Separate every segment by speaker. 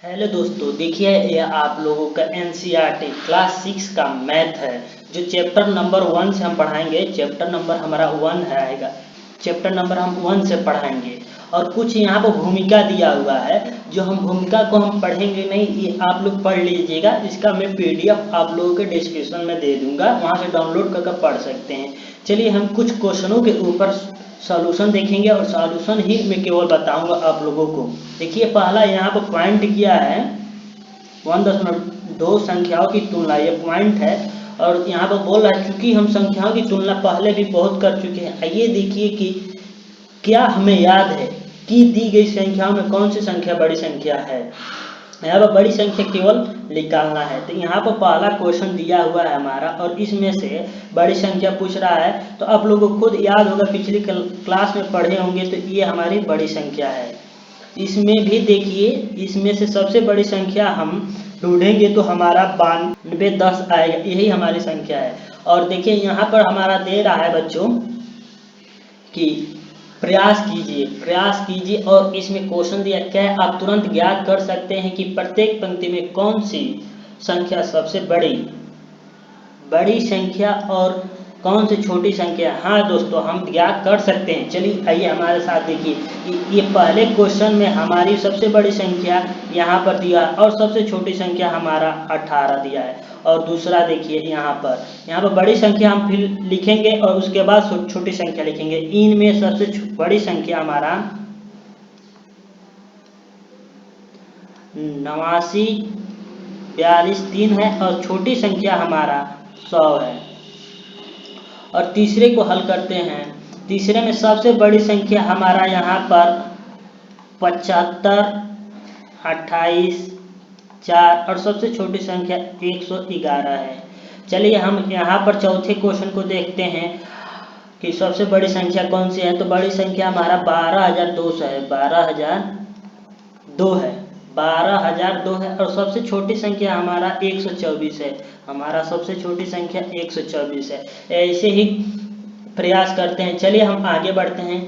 Speaker 1: Hello दोस्तों, देखिए ये आप लोगों का एनसीईआरटी क्लास 6 का मैथ है जो चैप्टर नंबर 1 से हम पढ़ाएंगे। चैप्टर नंबर हमारा 1 है आएगा। चैप्टर नंबर हम 1 से पढ़ाएंगे और कुछ यहाँ पर भूमिका दिया हुआ है जो हम भूमिका को हम पढ़ेंगे नहीं, ये आप लोग पढ़ लीजिएगा। इसका मैं पीडीएफ आप लोगों के डिस्क्रिप्शन में दे दूंगा, वहाँ से डाउनलोड करके पढ़ सकते हैं। चलिए हम कुछ क्वेश्चनों के ऊपर सॉल्यूशन देखेंगे और सॉल्यूशन ही मैं केवल बताऊंगा आप लोगों को। देखिए पहला यहाँ पर पॉइंट किया है 1.2 संख्याओं की तुलना, ये पॉइंट है। और यहाँ पर बोल रहा है चूंकि हम संख्याओं की तुलना पहले भी बहुत कर चुके हैं, आइए देखिए कि क्या हमें याद है कि दी गई संख्याओं में कौन सी संख्या बड़ी संख्या है। यहाँ पर बड़ी संख्या केवल निकालना है। तो यहाँ पर पहला क्वेश्चन दिया हुआ है हमारा और इसमें से बड़ी संख्या पूछ रहा है। तो आप लोगों को खुद याद होगा, पिछली क्लास में पढ़े होंगे, तो ये हमारी बड़ी संख्या है। इसमें भी देखिए, इसमें से सबसे बड़ी संख्या हम ढूंढेंगे तो हमारा 9210 आएगा, यही हमारी संख्या है। और देखिए यहाँ पर हमारा दे रहा है बच्चों कि प्रयास कीजिए और इसमें क्वेश्चन दिया क्या है, आप तुरंत ज्ञात कर सकते हैं कि प्रत्येक पंक्ति में कौन सी संख्या सबसे बड़ी संख्या और कौन सी छोटी संख्या। हाँ दोस्तों, हम ज्ञात कर सकते हैं। चलिए आइए हमारे साथ देखिए, ये पहले क्वेश्चन में हमारी सबसे बड़ी संख्या यहाँ पर दिया और सबसे छोटी संख्या हमारा 18 दिया है। और दूसरा देखिए यहाँ पर बड़ी संख्या हम फिर लिखेंगे और उसके बाद छोटी संख्या लिखेंगे। इनमें सबसे बड़ी संख्या हमारा 89, 42, 3 है और छोटी संख्या हमारा 100 है। और तीसरे को हल करते हैं। तीसरे में सबसे बड़ी संख्या हमारा यहाँ पर 75, 28, 4 और सबसे छोटी संख्या 111 है। चलिए हम यहाँ पर चौथे क्वेश्चन को देखते हैं कि सबसे बड़ी संख्या कौन सी है। तो बड़ी संख्या हमारा 12200 है, 12002 है और सबसे छोटी संख्या हमारा 124 है। हमारा सबसे छोटी संख्या 124 है। ऐसे ही प्रयास करते हैं। चलिए हम आगे बढ़ते हैं।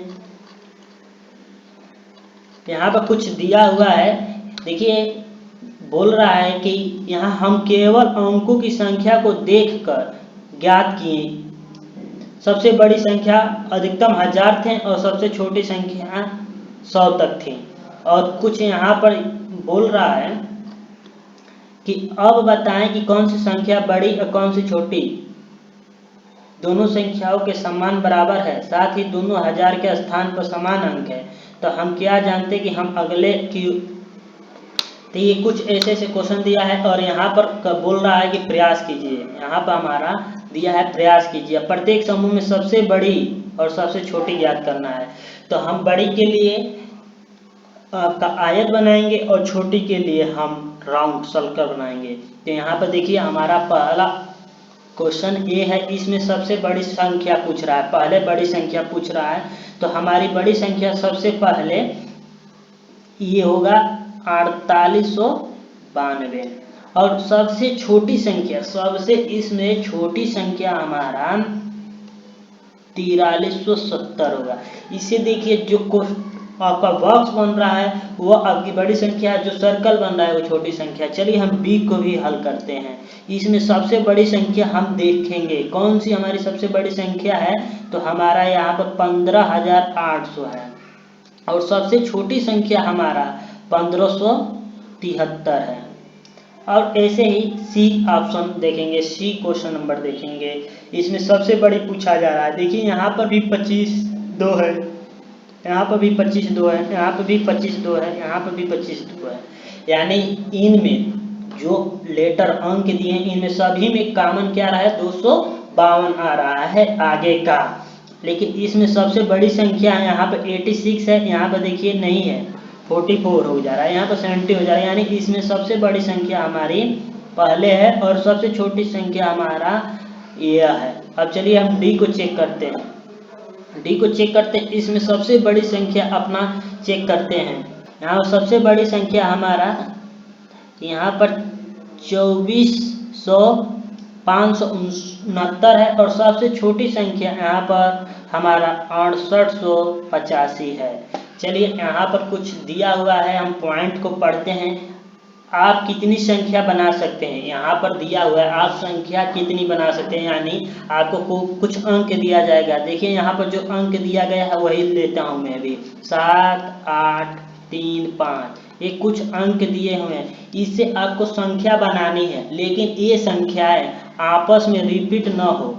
Speaker 1: यहाँ पर कुछ दिया हुआ है, देखिए बोल रहा है कि यहाँ हम केवल अंकों की संख्या को देखकर ज्ञात किए। सबसे बड़ी संख्या अधिकतम 1000 थे और सबसे छोटी संख्या 100 तक थी। और कुछ यहाँ पर बोल रहा है कि अब बताएं कि कौन सी संख्या बड़ी और कौन सी छोटी। दोनों संख्याओं के समान बराबर है, साथ ही दोनों 1000 के स्थान पर समान अंक है। तो हम क्या जानते कि हम अगले की, तो ये कुछ ऐसे क्वेश्चन दिया है और यहाँ पर बोल रहा है कि प्रयास कीजिए। यहाँ पर हमारा दिया है प्रयास कीजिए, प्रत्येक समूह में सबसे बड़ी और सबसे छोटी ज्ञात करना है। तो हम बड़ी के लिए आपका आयत बनाएंगे और छोटी के लिए हम राउंड सर्कल बनाएंगे। तो यहाँ पर देखिए हमारा पहला क्वेश्चन ये है, इसमें सबसे बड़ी संख्या पूछ रहा है, पहले बड़ी संख्या पूछ रहा है। तो हमारी बड़ी संख्या सबसे पहले ये होगा 4892 और सबसे छोटी संख्या, सबसे इसमें छोटी संख्या हमारा 4370 होगा। इसे देखिए, जो आपका बॉक्स बन रहा है वो आपकी बड़ी संख्या है, जो सर्कल बन रहा है वो छोटी संख्या। चलिए हम बी को भी हल करते हैं। इसमें सबसे बड़ी संख्या हम देखेंगे कौन सी हमारी सबसे बड़ी संख्या है। तो हमारा यहाँ पर 15800 है और सबसे छोटी संख्या हमारा 1573 है। और ऐसे ही सी ऑप्शन देखेंगे, सी क्वेश्चन नंबर देखेंगे। इसमें सबसे बड़ी पूछा जा रहा है, देखिए यहाँ पर भी 25 2 है, यहाँ पर भी 25 2 है, यहाँ पर भी 25 2 है, यहाँ पर भी 25 2 है। यानी इनमें जो लेटर अंक दिए हैं इनमें सभी में कॉमन क्या रहा है, 252 आ रहा है आगे का। लेकिन इसमें सबसे बड़ी संख्या है यहाँ पर 86 है, यहाँ पर देखिए नहीं है, 44 हो जा रहा है, यहाँ पर 70 हो जा रहा है। यानी इसमें सबसे बड़ी संख्या हमारी पहले है और सबसे छोटी संख्या हमारा यह है। अब चलिए हम डी को चेक करते हैं। इसमें सबसे बड़ी संख्या अपना चेक करते हैं। यहाँ सबसे बड़ी संख्या हमारा यहाँ पर 24,569 है और सबसे छोटी संख्या यहाँ पर हमारा 6885 है। चलिए यहाँ पर कुछ दिया हुआ है, हम पॉइंट को पढ़ते हैं। आप कितनी संख्या बना सकते हैं, यहाँ पर दिया हुआ है आप संख्या कितनी बना सकते हैं, यानी आपको कुछ अंक दिया जाएगा। देखिए यहाँ पर जो अंक दिया गया है वही लेता हूँ मैं भी, 7 8 3 5, ये कुछ अंक दिए हुए हैं। इससे आपको संख्या बनानी है, लेकिन ये संख्याएं आपस में रिपीट ना हो,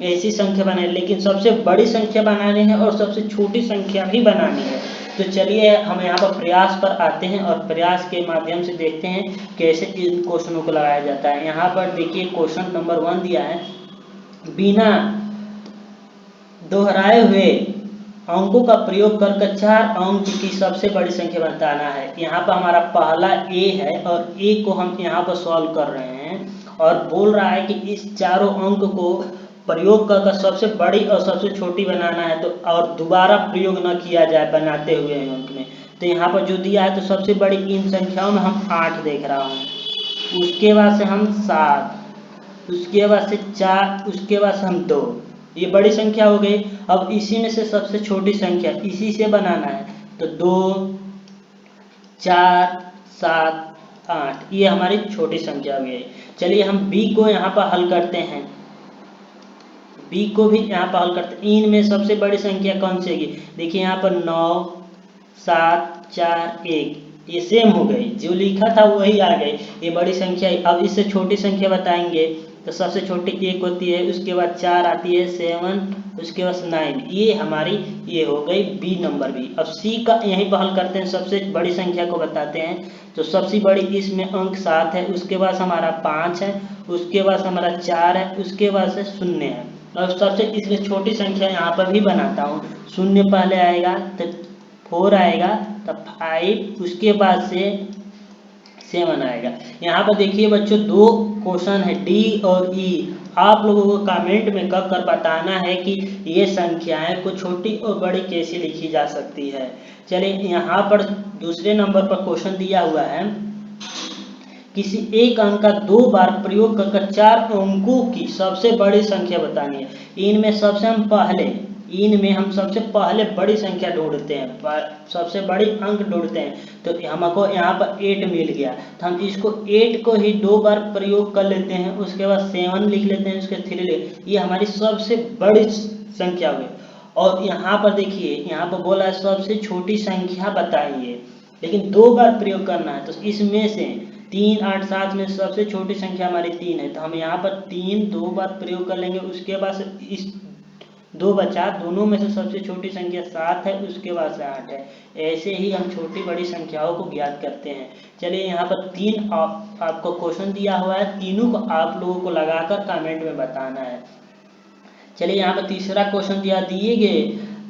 Speaker 1: ऐसी संख्या बनानी। लेकिन सबसे बड़ी संख्या बनानी है और सबसे छोटी संख्या भी बनानी है। तो चलिए हम यहाँ पर प्रयास पर आते हैं और प्रयास के माध्यम से देखते हैं कैसे इन क्वेश्चनों को लगाया जाता है। यहाँ पर देखिए क्वेश्चन नंबर 1 दिया है, बिना दोहराए हुए अंकों का प्रयोग कर 4 अंक की सबसे बड़ी संख्या बताना है। यहाँ पर हमारा पहला ए है और ए को हम यहाँ पर सॉल्व कर रहे हैं और बोल रहा है कि इस चारों अंक को प्रयोग कर सबसे बड़ी और सबसे छोटी बनाना है, तो और दोबारा प्रयोग न किया जाए बनाते हुए अंक में। तो यहाँ पर जो दिया है तो सबसे बड़ी इन संख्याओं में हम 8 देख रहा हूँ, उसके बाद से हम 7, उसके बाद से 4, उसके बाद से हम 2, ये बड़ी संख्या हो गई। अब इसी में से सबसे छोटी संख्या इसी से बनाना है, तो 2 4 7 8, ये हमारी छोटी संख्या हो गई। चलिए हम बी को यहाँ पर हल करते हैं, बी को भी यहाँ पर हल करते हैं। इनमें सबसे बड़ी संख्या कौन सी होगी, देखिए यहाँ पर 9 7 4 1, ये सेम हो गई, जो लिखा था वही आ गई, ये बड़ी संख्या। अब इससे छोटी संख्या बताएंगे तो सबसे छोटी 1 होती है, उसके बाद 4 आती है, 7, उसके बाद 9, ये हमारी ये हो गई बी नंबर बी। अब सी का यहीं पर हल करते हैं, सबसे बड़ी संख्या को बताते हैं। तो सबसे बड़ी इसमें अंक 7 है, उसके बाद हमारा 5 है, उसके बाद हमारा 4 है, उसके बाद से 0 है। और सबसे इसमें छोटी संख्या यहाँ पर भी बनाता हूँ, 0 पहले आएगा तो 4 आएगा, तब 5, उसके बाद से 7 आएगा। यहाँ पर देखिए बच्चों 2 क्वेश्चन है डी और ई, आप लोगों को कमेंट में कर बताना है कि ये संख्याएं को छोटी और बड़ी कैसे लिखी जा सकती है। चलिए यहाँ पर दूसरे नंबर पर क्वेश्चन दिया हुआ है, किसी एक अंक का 2 बार प्रयोग कर 4 अंकों की सबसे बड़ी संख्या बतानी है। इनमें हम सबसे पहले बड़ी संख्या ढूंढते हैं, सबसे बड़ी अंक ढूंढते हैं। तो हमको यहाँ पर 8 मिल गया, तो हम इसको 8 को ही 2 बार प्रयोग कर लेते हैं, उसके बाद 7 लिख लेते हैं, उसके 3 ये हमारी सबसे बड़ी संख्या हुई। और यहाँ पर देखिए यहाँ पर बोला है सबसे छोटी संख्या बताइए, लेकिन 2 बार प्रयोग करना है। तो इसमें से 3 8 7 में सबसे छोटी संख्या हमारी 3 है, तो हम यहाँ पर 3 2 बार प्रयोग कर लेंगे, उसके बाद से इस 2 बचा, दोनों में से सबसे छोटी संख्या 7 है, उसके बाद से 8 है। ऐसे ही हम छोटी बड़ी संख्याओं को ज्ञात करते हैं। चलिए यहाँ पर 3 आपको क्वेश्चन दिया हुआ है, तीनों को आप लोगों को लगाकर कमेंट में बताना है। चलिए यहाँ पर तीसरा क्वेश्चन दिए गए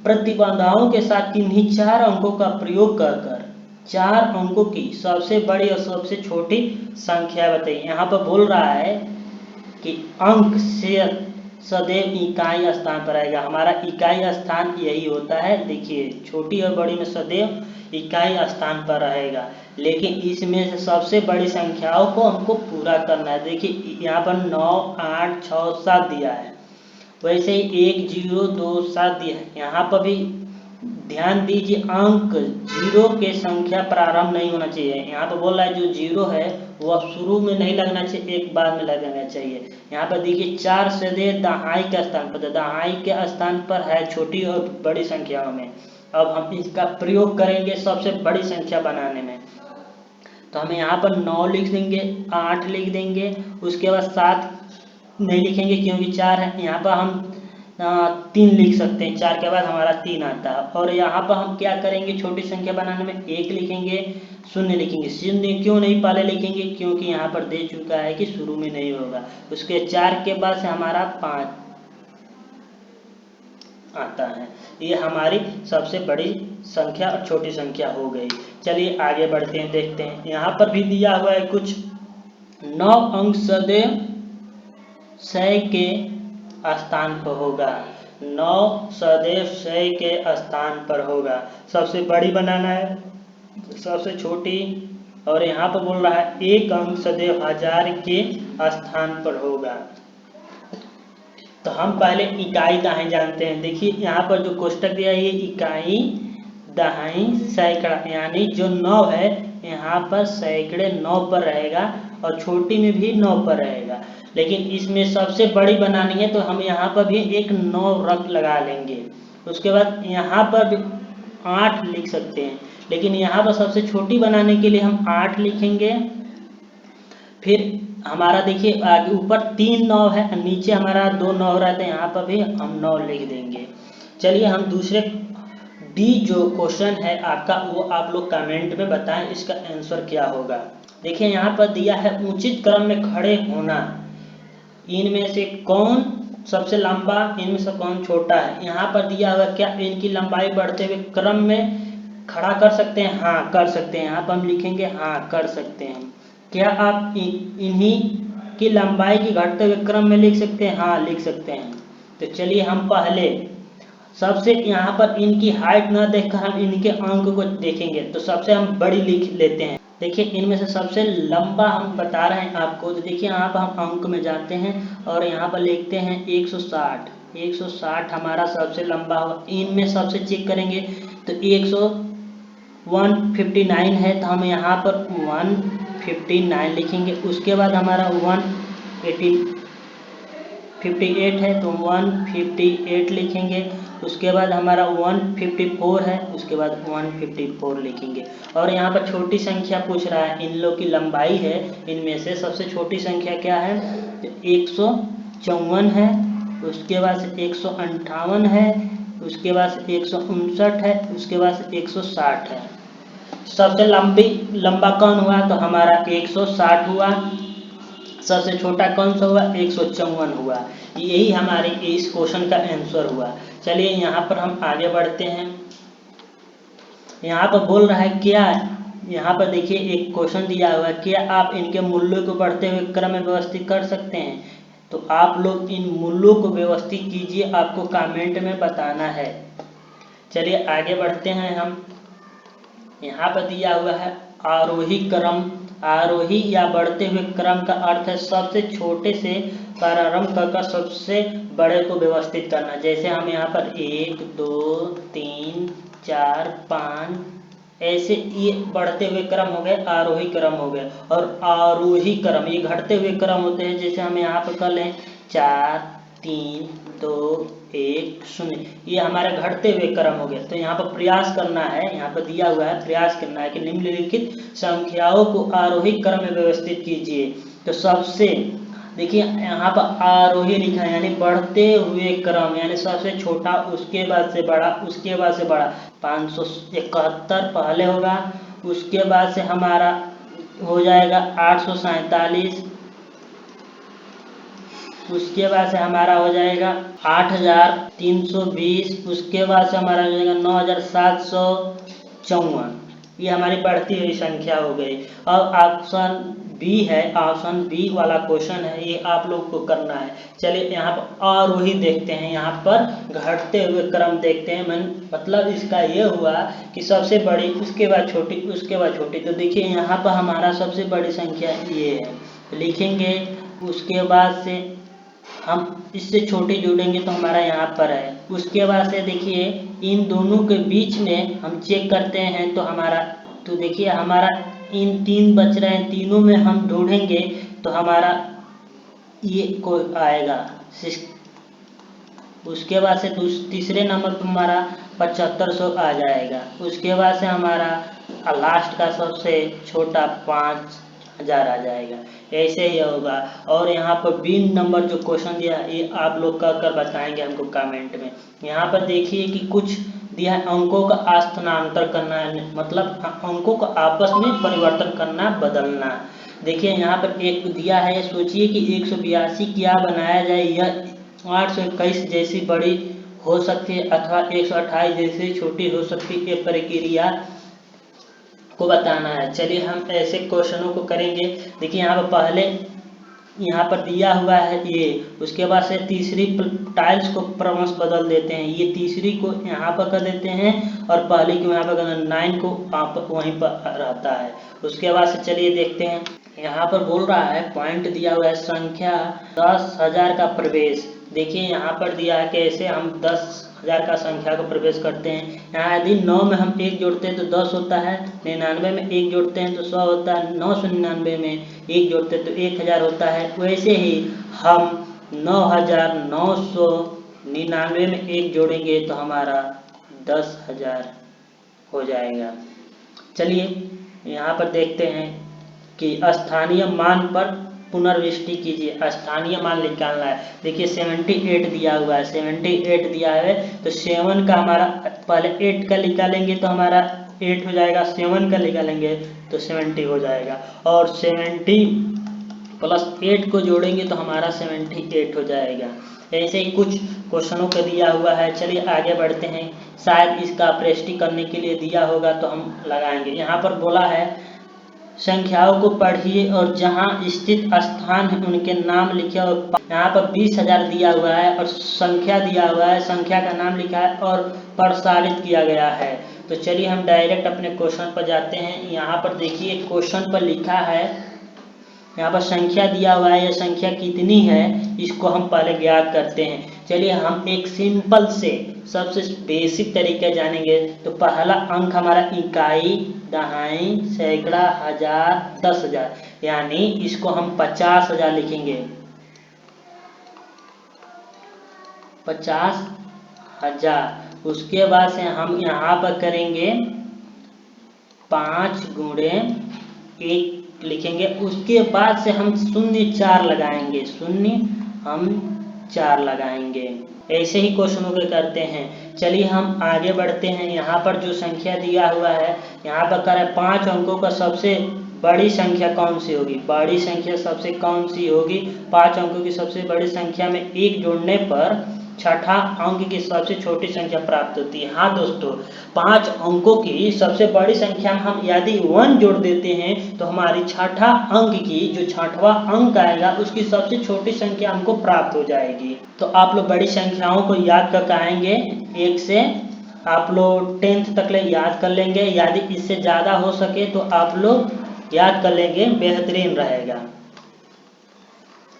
Speaker 1: प्रतिबंधाओं के साथ किन्हीं 4 अंकों का प्रयोग कर 4 अंकों की सबसे बड़ी और सबसे छोटी संख्या बताइए। यहाँ पर बोल रहा है कि अंक से सदैव इकाई स्थान पर आएगा, हमारा इकाई स्थान यही होता है। देखिए छोटी और बड़ी में सदैव इकाई स्थान पर रहेगा, लेकिन इसमें से सबसे बड़ी संख्याओं को हमको पूरा करना है। देखिए यहाँ पर 9 8 6 7 दिया है, वैसे ही 1 0 2 7 दिया है। यहाँ पर भी ध्यान दीजिए, अंक 0 के संख्या प्रारंभ नहीं होना चाहिए। यहाँ पर बोल रहा है जो 0 है वह शुरू में नहीं लगना चाहिए, एक बाद में लगना चाहिए। यहाँ पर देखिए 4 सदैव दहाई के स्थान पर, दहाई के स्थान पर है छोटी और बड़ी संख्याओं में। अब हम इसका प्रयोग करेंगे सबसे बड़ी संख्या बनाने में, तो हमें यहाँ पर 9 लिख देंगे, 8 लिख देंगे, उसके बाद 7 नहीं लिखेंगे क्योंकि 4 है। यहाँ पर हम 3 लिख सकते हैं, 4 के बाद हमारा 3 आता है। और यहाँ पर हम क्या करेंगे छोटी संख्या बनाने में, 1 लिखेंगे, 0 लिखेंगे। 0 क्यों नहीं पहले लिखेंगे, क्योंकि यहाँ पर दे चुका है कि शुरू में नहीं होगा। उसके 4 के बाद से हमारा 5 आता है। ये हमारी सबसे बड़ी संख्या और छोटी संख्या हो गई। चलिए आगे बढ़ते हैं, देखते हैं। यहाँ पर भी दिया हुआ है कुछ 9 अंक सदैव 100 के स्थान पर होगा, 9 सदैव 100 के स्थान पर होगा। सबसे बड़ी बनाना है, सबसे छोटी, और यहाँ पर बोल रहा है 1 अंक सदैव 1000 के स्थान पर होगा। तो हम पहले इकाई दहाई जानते हैं। देखिए यहाँ पर जो कोष्टक दिया है ये इकाई दहाई सैकड़ा, यानी जो 9 है यहाँ पर सैकड़े 9 पर रहेगा और छोटी में भी 9 पर रहेगा। लेकिन इसमें सबसे बड़ी बनानी है तो हम यहाँ पर भी एक 9 रख लगा लेंगे। उसके बाद यहाँ पर भी 8 लिख सकते हैं, लेकिन यहाँ पर सबसे छोटी बनाने के लिए हम 8 लिखेंगे। फिर हमारा देखिए आगे ऊपर 3 9 है, नीचे हमारा 2 9 रहते हैं, यहाँ पर भी हम 9 लिख देंगे। चलिए हम दूसरे डी जो क्वेश्चन है आपका वो आप लोग कमेंट में बताएं इसका आंसर क्या होगा। देखिए यहाँ पर दिया है उचित क्रम में खड़े होना, इनमें से कौन सबसे लंबा, इनमें से कौन छोटा है। यहाँ पर दिया हुआ क्या इनकी लंबाई बढ़ते हुए क्रम में खड़ा कर सकते हैं, हाँ कर सकते हैं। यहाँ पर हम लिखेंगे हाँ कर सकते हैं। क्या आप इन्हीं की लंबाई की घटते हुए क्रम में लिख सकते हैं, हाँ लिख सकते हैं। तो चलिए हम पहले सबसे यहाँ पर इनकी हाइट न देखकर हम इनके अंक को देखेंगे, तो सबसे हम बड़ी लिख लेते हैं। देखिए इनमें से सबसे लंबा हम बता रहे हैं आपको, तो देखिए यहाँ पर हम अंक में जाते हैं और यहाँ पर लिखते हैं 160। 160 हमारा सबसे लंबा होगा। इनमें सबसे चेक करेंगे तो 159 है, तो हम यहाँ पर 159 लिखेंगे। उसके बाद हमारा 158 है तो 158 लिखेंगे। उसके बाद हमारा 154 है, उसके बाद 154 लिखेंगे। और यहाँ पर छोटी संख्या पूछ रहा है, इन लोग की लंबाई है, इनमें से सबसे छोटी संख्या क्या है, 154 है। उसके बाद से 158 है, उसके बाद से 159 है, उसके बाद से 160 है। सबसे लंबा कौन हुआ, तो हमारा 160 हुआ। सबसे छोटा कौन सा हुआ, 154 हुआ। यही हमारे इस क्वेश्चन का आंसर हुआ। चलिए यहाँ पर हम आगे बढ़ते हैं। यहाँ पर बोल रहा है क्या, यहाँ पर देखिए एक क्वेश्चन दिया हुआ है, क्या आप इनके मूल्यों को बढ़ते हुए क्रम में व्यवस्थित कर सकते हैं। तो आप लोग इन मूल्यों को व्यवस्थित कीजिए, आपको कमेंट में बताना है। चलिए आगे बढ़ते हैं हम। यहाँ पर दिया हुआ है आरोही क्रम। आरोही या बढ़ते हुए क्रम का अर्थ है सबसे छोटे से प्रारंभ कर सबसे बड़े को व्यवस्थित करना। जैसे हम यहाँ पर 1 2 3 4 5 ऐसे ये बढ़ते हुए क्रम हो गए, आरोही क्रम हो गए। और आरोही क्रम ये घटते हुए क्रम होते हैं। जैसे हम यहाँ पर कर लें 4 3 2 1 0, ये हमारे घटते हुए क्रम हो गए। तो यहाँ पर प्रयास करना है, यहाँ पर दिया हुआ है प्रयास करना है कि निम्नलिखित संख्याओं को आरोही क्रम में व्यवस्थित कीजिए। तो सबसे देखिए यहाँ पर आरोही लिखा है यानी बढ़ते हुए क्रम, यानी सबसे छोटा उसके बाद से बड़ा, उसके बाद से बड़ा। 571 पहले होगा, उसके बाद से हमारा हो जाएगा 847, उसके बाद से हमारा हो जाएगा 8320, उसके बाद से हमारा हो जाएगा 9754। ये हमारी बढ़ती हुई संख्या हो गई। अब ऑप्शन बी है, ऑप्शन बी वाला क्वेश्चन है, ये आप लोग को करना है। चलिए यहाँ पर आरोही देखते हैं, यहाँ पर घटते हुए क्रम देखते हैं। मतलब इसका ये हुआ कि सबसे बड़ी, उसके बाद छोटी, उसके बाद छोटी। तो देखिए यहाँ पर हमारा सबसे बड़ी संख्या ये है, लिखेंगे। उसके बाद से हम इससे छोटी जोड़ेंगे तो हमारा यहाँ पर है। उसके बाद से देखिए इन दोनों के बीच में हम चेक करते हैं तो हमारा, तो देखिए हमारा इन 3 बच रहे हैं, तीनों में हम जोड़ेंगे तो हमारा ये को आएगा। उसके बाद से तीसरे नंबर पर हमारा 7500 आ जाएगा। उसके बाद से हमारा लास्ट का सबसे छोटा 5000 आ जाएगा। ऐसे ही होगा। और यहाँ पर बी नंबर जो क्वेश्चन दिया ये आप लोग कर बताएंगे हमको कमेंट में। यहाँ पर देखिए कि कुछ दिया है, अंकों का स्थानांतर करना है, मतलब अंकों का आपस में परिवर्तन करना, बदलना। देखिए यहाँ पर एक दिया है, सोचिए कि 182 क्या बनाया जाए। यह 821 जैसी बड़ी हो सकती है अथवा 128 जैसी छोटी हो सकती है। ये प्रक्रिया को बताना है। चलिए हम ऐसे क्वेश्चनों को करेंगे। देखिए यहाँ पर पहले यहाँ पर दिया हुआ है ये, उसके बाद से तीसरी टाइल्स को क्रमश बदल देते हैं। ये तीसरी को यहाँ पर कर देते हैं और पहले को यहाँ पर कर 9 को आप वहीं पर रहता है। उसके बाद से चलिए देखते हैं। यहाँ पर बोल रहा है पॉइंट दिया हुआ है संख्या 10,000 का प्रवेश। देखिए यहाँ पर दिया है कैसे हम 10,000 का संख्या को प्रवेश करते हैं। यहाँ यदि 9 में हम 1 जोड़ते हैं तो 10 होता है, 99 में 1 जोड़ते हैं तो 100 होता है, 999 में 1 जोड़ते हैं तो 1000 होता है। वैसे ही हम 9999 में 1 जोड़ेंगे तो हमारा 10,000 हो जाएगा। चलिए यहाँ पर देखते हैं कि स्थानीय मान पर पुनर्वृष्टि कीजिए। स्थानीय मान निकालना है। देखिए 78 दिया हुआ है, 78 दिया है तो 7 का हमारा पहले 8 का निकालेंगे तो हमारा 8 हो जाएगा, 7 का निकालेंगे तो 70 हो जाएगा, और 70 प्लस 8 को जोड़ेंगे तो हमारा 78 हो जाएगा। ऐसे ही कुछ क्वेश्चनों का दिया हुआ है। चलिए आगे बढ़ते हैं, शायद इसका प्रश्न करने के लिए दिया होगा तो हम लगाएंगे। यहाँ पर बोला है संख्याओं को पढ़िए और जहां स्थित स्थान है उनके नाम लिखे, और यहाँ पर 20,000 दिया हुआ है और संख्या दिया हुआ है, संख्या का नाम लिखा है और प्रसारित किया गया है। तो चलिए हम डायरेक्ट अपने क्वेश्चन पर जाते हैं। यहाँ पर देखिए क्वेश्चन पर लिखा है, यहाँ पर संख्या दिया हुआ है, यह संख्या कितनी है इसको हम पहले ज्ञात करते हैं। चलिए हम एक सिंपल से सबसे बेसिक तरीका जानेंगे। तो पहला अंक हमारा इकाई, दहाई, सैकड़ा, हजार, 10,000, यानी इसको हम 50,000 लिखेंगे। 50,000। उसके बाद से हम यहाँ पर करेंगे 5 गुणे 1 लिखेंगे। उसके बाद से हम 0,4 लगाएंगे, 0,4 लगाएंगे। ऐसे ही क्वेश्चनों के करते हैं। चलिए हम आगे बढ़ते हैं। यहाँ पर जो संख्या दिया हुआ है, यहाँ पर कह रहा है 5 अंकों का सबसे बड़ी संख्या कौन सी होगी। बड़ी संख्या सबसे कौन सी होगी, 5 अंकों की सबसे बड़ी संख्या में 1 जोड़ने पर छठा अंक की सबसे छोटी संख्या प्राप्त होती है। हाँ दोस्तों, 5 अंकों की सबसे बड़ी संख्या में हम यदि 1 जोड़ देते हैं तो हमारी छठा अंक की जो छठवां अंक आएगा उसकी सबसे छोटी संख्या हमको प्राप्त हो जाएगी। तो आप लोग बड़ी संख्याओं को याद कर आएंगे, 1 से आप लोग 10th तक ले याद कर लेंगे। यदि इससे ज़्यादा हो सके तो आप लोग याद कर लेंगे, बेहतरीन रहेगा।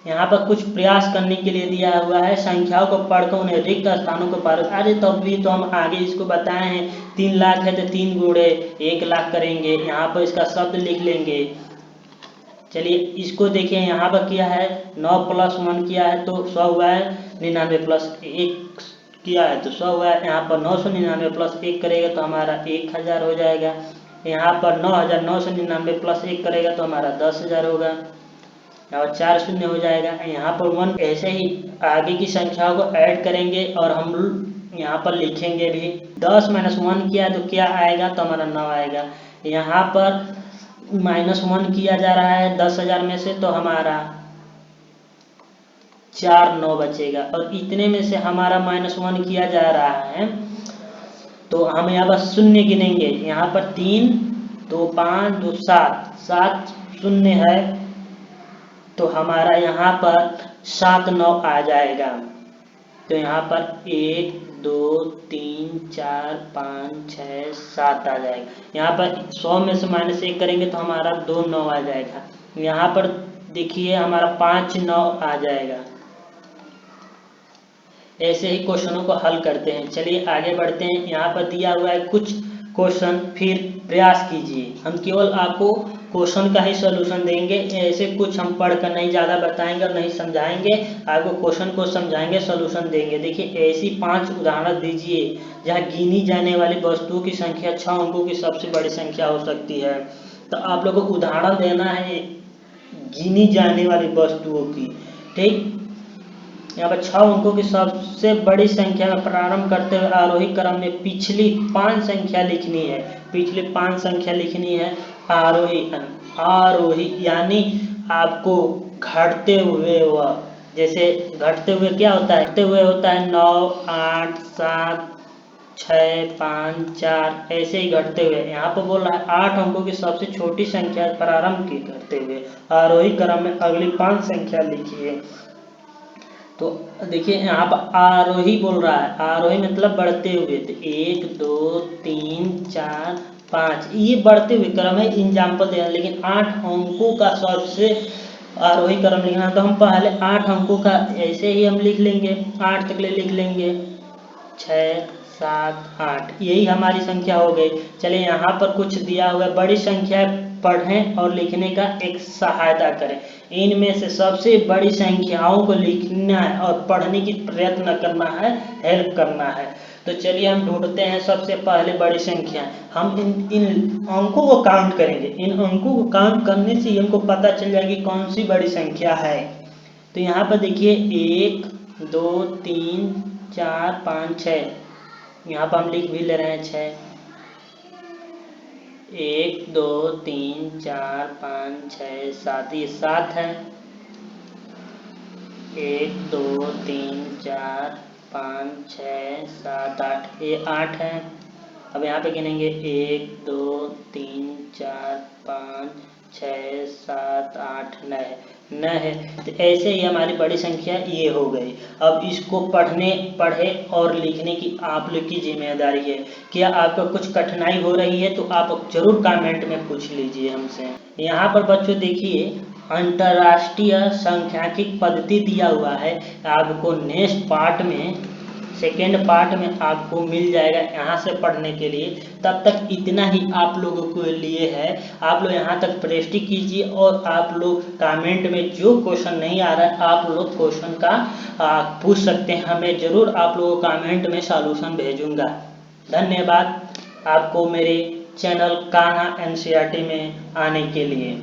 Speaker 1: यहाँ पर कुछ प्रयास करने के लिए दिया हुआ है, संख्याओं को पढ़कर उन्हें रिक्त स्थानों को पार। अरे तब भी तो हम आगे इसको बताए हैं, 3 लाख है तो 3 गुणे 1 लाख करेंगे। यहाँ पर इसका शब्द लिख लेंगे। चलिए इसको देखिए, यहाँ पर किया है 9 + 1 किया है तो 100 हुआ है, 99 + 1 किया है तो 100 हुआ है। यहाँ पर 999 + 1 करेगा तो हमारा 1000 हो जाएगा। यहाँ पर 9,999 + 1 करेगा तो हमारा 10,000 होगा, और 4 शून्य हो जाएगा। यहाँ पर 1। ऐसे ही आगे की संख्याओं को ऐड करेंगे और हम यहाँ पर लिखेंगे भी। 10 - 1 किया तो क्या आएगा, तो हमारा 9 आएगा। यहाँ पर -1 किया जा रहा है 10,000 में से तो हमारा 4 9 बचेगा, और इतने में से हमारा -1 किया जा रहा है तो हम यहाँ पर शून्य गिनेंगे। यहाँ पर 3 2 5 2 7 7 शून्य है तो हमारा यहाँ पर 7 9 आ जाएगा। तो यहाँ पर 1 2 3 4 5 6 7 आ जाएगा। यहाँ पर 100 में से -1 करेंगे तो हमारा 2 9 आ जाएगा। यहाँ पर देखिए हमारा 5 9 आ जाएगा। ऐसे ही क्वेश्चनों को हल करते हैं। चलिए आगे बढ़ते हैं। यहाँ पर दिया हुआ है कुछ क्वेश्चन, फिर प्रयास कीजिए। हम केवल आपको क्वेश्चन का ही सॉल्यूशन देंगे, ऐसे कुछ हम पढ़कर नहीं ज़्यादा बताएंगे और नहीं समझाएंगे, आपको क्वेश्चन को समझाएंगे, सॉल्यूशन देंगे। देखिए ऐसी 5 उदाहरण दीजिए जहाँ गिनी जाने वाली वस्तुओं की संख्या 6 अंकों की सबसे बड़ी संख्या हो सकती है। तो आप लोगों को उदाहरण देना है गिनी जाने वाली वस्तुओं की, ठीक। यहाँ पर 6 अंकों की सबसे बड़ी संख्या में प्रारंभ करते हुए आरोही क्रम में पिछली 5 संख्या लिखनी है। पिछली 5 संख्या लिखनी है आरोही यानी आपको घटते हुए वह, जैसे घटते हुए क्या होता है, घटते हुए होता है 9 8 7 6 5 4, ऐसे ही घटते हुए। यहाँ पर बोल रहा है 8 अंकों की सबसे छोटी संख्या प्रारंभ की करते हुए आरोही क्रम में अगली 5 संख्या लिखिए। तो देखिए यहाँ पर आरोही बोल रहा है, आरोही मतलब बढ़ते हुए। तो 1 2 3 4 5 ये बढ़ते हुए क्रम है, एग्जाम्पल दे रहा है। लेकिन 8 अंकों का सबसे आरोही क्रम लिखना, तो हम पहले 8 अंकों का ऐसे ही हम लिख लेंगे, 8 तक ले लिख लेंगे, 6 7 8, यही हमारी संख्या हो गई। चलिए यहाँ पर कुछ दिया हुआ है, बड़ी संख्या पढ़ें और लिखने का एक सहायता करें। इनमें से सबसे बड़ी संख्याओं को लिखना है और पढ़ने की प्रयत्न करना है, हेल्प करना है। तो चलिए हम ढूंढते हैं सबसे पहले बड़ी संख्या। हम इन अंकों को काउंट करेंगे, इन अंकों को काउंट करने से ही हमको पता चल जाएगी कौन सी बड़ी संख्या है। तो यहाँ पर देखिए 1 2 3 4 5 6, यहाँ पर हम लिख भी ले रहे हैं 6, 1 2 3 4 5 6 7, ये 7 है। 1 2 3 4 5 6 7 8, ये 8 है। अब यहाँ पे गिनेंगे 1 2 3 4 5 6 7 8 9 है। तो ऐसे ही हमारी बड़ी संख्या ये हो गई। अब इसको पढ़े और लिखने की आप लोग की जिम्मेदारी है। क्या आपको कुछ कठिनाई हो रही है तो आप जरूर कमेंट में पूछ लीजिए हमसे। यहाँ पर बच्चों देखिए अंतर्राष्ट्रीय सांख्यिकी पद्धति दिया हुआ है, आपको नेक्स्ट पार्ट में, सेकेंड पार्ट में आपको मिल जाएगा यहाँ से पढ़ने के लिए। तब तक इतना ही आप लोगों के लिए है, आप लोग यहाँ तक प्रैक्टिस कीजिए और आप लोग कमेंट में जो क्वेश्चन नहीं आ रहा है आप लोग क्वेश्चन का पूछ सकते हैं, हमें जरूर आप लोगों को कमेंट में सॉल्यूशन भेजूंगा। धन्यवाद आपको मेरे चैनल कान्हा एनसीईआरटी में आने के लिए।